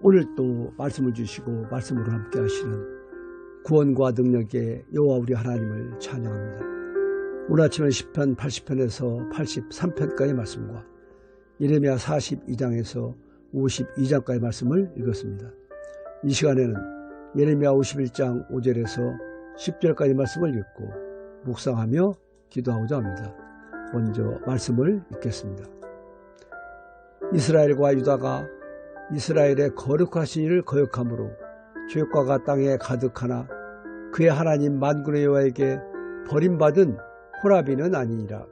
오늘 또 말씀을 주시고 말씀으로 함께 하시는 구원과 능력의 여호와 우리 하나님을 찬양합니다. 오늘 아침에 시편 80편에서 83편까지 말씀과 예레미야 42장에서 52장까지 말씀을 읽었습니다. 이 시간에는 예레미야 51장 5절에서 10절까지 말씀을 읽고 묵상하며 기도하고자 합니다. 먼저 말씀을 읽겠습니다. 이스라엘과 유다가 이스라엘의 거룩하신 이를 거역함으로 죄과가 땅에 가득하나 그의 하나님 만군의 여호와에게 버림받은 호라비는 아니니라.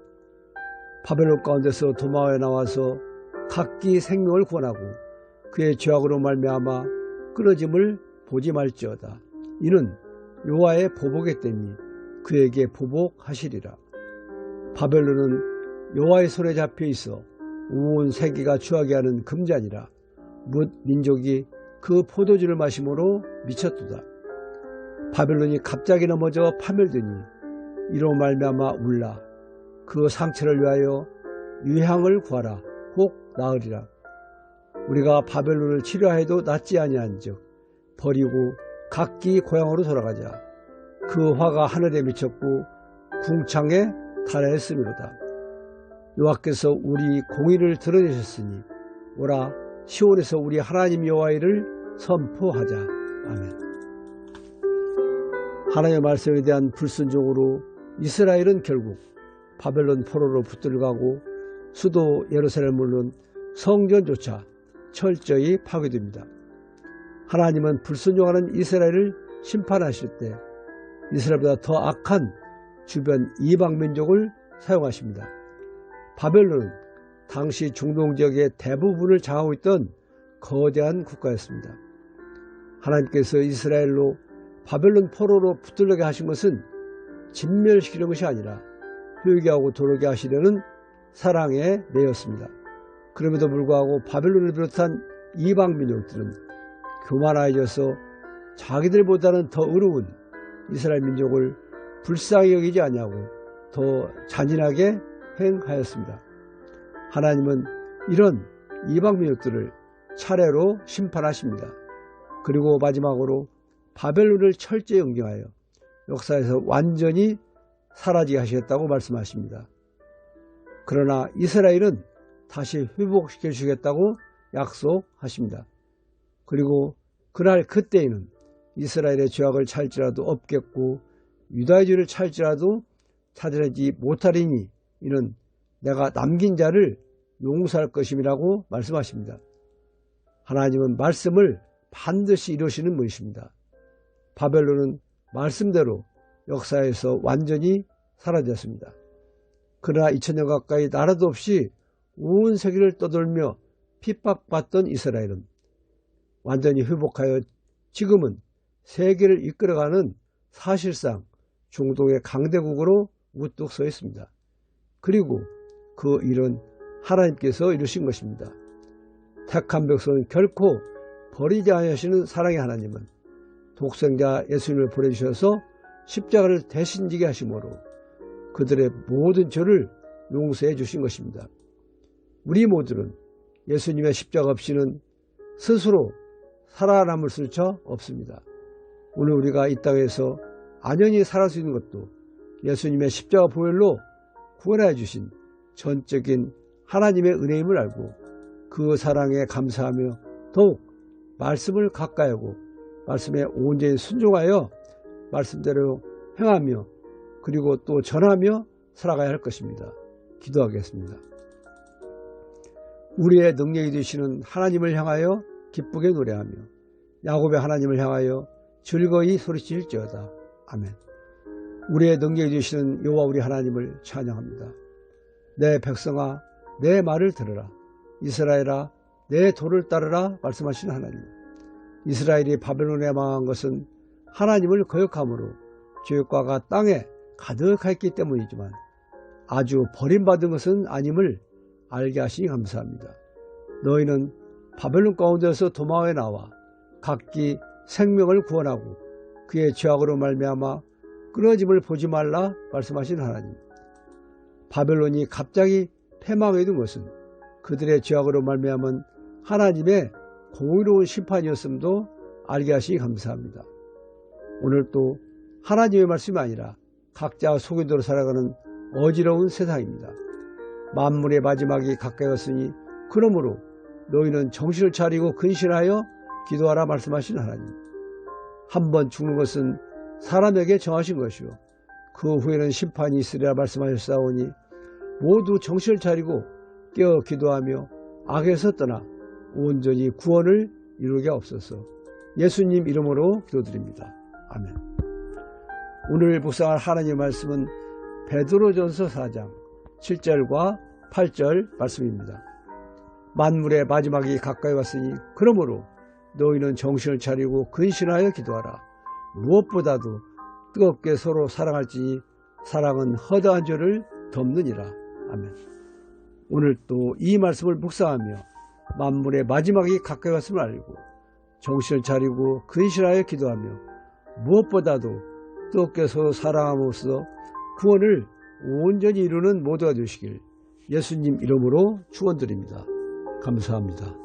바벨론 가운데서 도망하여 나와서 각기 생명을 구원하고 그의 죄악으로 말미암아 끊어짐을 보지 말지어다. 이는 여호와의 보복의 때니 그에게 보복하시리라. 바벨론은 여호와의 손에 잡혀 있어 온 세계가 추하게 하는 금잔이라. 뭇 민족이 그 포도주를 마심으로 미쳤도다. 바벨론이 갑자기 넘어져 파멸되니 이로 말미암아 울라. 그 상처를 위하여 유향을 구하라. 혹 나으리라. 우리가 바벨론을 치료하여도 낫지 아니한즉 버리고 각기 고향으로 돌아가자. 그 화가 하늘에 미쳤고 궁창에 달하였음이로다. 여호와께서 우리 공의를 드러내셨으니 오라 시온에서 우리 하나님 여호와를 선포하자. 아멘. 하나님의 말씀에 대한 불순종으로 이스라엘은 결국 바벨론 포로로 붙들어가고 수도 예루살렘 물론 성전조차 철저히 파괴됩니다. 하나님은 불순종하는 이스라엘을 심판하실 때 이스라엘보다 더 악한 주변 이방민족을 사용하십니다. 바벨론은 당시 중동 지역의 대부분을 장악하고 있던 거대한 국가였습니다. 하나님께서 이스라엘로 바벨론 포로로 붙들게 하신 것은 진멸시키는 것이 아니라 회개하고 돌아오게 하시려는 사랑의 내였습니다. 그럼에도 불구하고 바벨론을 비롯한 이방 민족들은 교만해져서 자기들보다는 더 의로운 이스라엘 민족을 불쌍히 여기지 아니하고 더 잔인하게 행하였습니다. 하나님은 이런 이방 민족들을 차례로 심판하십니다. 그리고 마지막으로 바벨론을 철저히 응징하여 역사에서 완전히 사라지게 하시겠다고 말씀하십니다. 그러나 이스라엘은 다시 회복시켜 주시겠다고 약속하십니다. 그리고 그날 그때에는 이스라엘의 죄악을 찰지라도 없겠고 유다의 죄를 찰지라도 찾아내지 못하리니 이는 내가 남긴 자를 용서할 것임이라고 말씀하십니다. 하나님은 말씀을 반드시 이루시는 분이십니다. 바벨론은 말씀대로 역사에서 완전히 사라졌습니다. 그러나 2000년 가까이 나라도 없이 온 세계를 떠돌며 핍박받던 이스라엘은 완전히 회복하여 지금은 세계를 이끌어가는 사실상 중동의 강대국으로 우뚝 서 있습니다. 그리고 그 일은 하나님께서 이루신 것입니다. 택한 백성은 결코 버리지 않으시는 사랑의 하나님은 독생자 예수님을 보내주셔서 십자가를 대신 지게 하심으로 그들의 모든 죄를 용서해 주신 것입니다. 우리 모두는 예수님의 십자가 없이는 스스로 살아남을 수조차 없습니다. 오늘 우리가 이 땅에서 안연히 살아갈 수 있는 것도 예수님의 십자가 보혈로 구원해 주신 전적인 하나님의 은혜임을 알고 그 사랑에 감사하며 더욱 말씀을 가까이 하고 말씀에 온전히 순종하여 말씀대로 행하며 그리고 또 전하며 살아가야 할 것입니다. 기도하겠습니다. 우리의 능력이 되시는 하나님을 향하여 기쁘게 노래하며 야곱의 하나님을 향하여 즐거이 소리칠지어다. 아멘. 우리의 능력이 되시는 여호와 우리 하나님을 찬양합니다. 내 백성아 내 말을 들으라. 이스라엘아 내 도를 따르라 말씀하시는 하나님. 이스라엘이 바벨론에 망한 것은 하나님을 거역함으로 죄과가 땅에 가득했기 때문이지만 아주 버림받은 것은 아님을 알게 하시니 감사합니다. 너희는 바벨론 가운데서 도망하여 나와 각기 생명을 구원하고 그의 죄악으로 말미암아 끊어짐을 보지 말라 말씀하신 하나님. 바벨론이 갑자기 패망해 둔 것은 그들의 죄악으로 말미암은 하나님의 공의로운 심판이었음도 알게 하시기 감사합니다. 오늘 또 하나님의 말씀이 아니라 각자 소견대로 살아가는 어지러운 세상입니다. 만물의 마지막이 가까이 왔으니 그러므로 너희는 정신을 차리고 근신하여 기도하라 말씀하신 하나님. 한 번 죽는 것은 사람에게 정하신 것이요 그 후에는 심판이 있으리라 말씀하셨사오니 모두 정신을 차리고 깨어 기도하며 악에서 떠나 온전히 구원을 이루게 하옵소서. 예수님 이름으로 기도드립니다. 아멘. 오늘 묵상할 하나님의 말씀은 베드로전서 4장 7절과 8절 말씀입니다. 만물의 마지막이 가까이 왔으니 그러므로 너희는 정신을 차리고 근신하여 기도하라. 무엇보다도 뜨겁게 서로 사랑할지니 사랑은 허다한 죄를 덮느니라. 아멘. 오늘 또 이 말씀을 묵상하며 만물의 마지막이 가까이 왔음을 알고 정신을 차리고 근신하여 기도하며 무엇보다도 뜨겁게 서로 사랑함으로써 구원을 온전히 이루는 모두가 되시길 예수님 이름으로 축원드립니다. 감사합니다.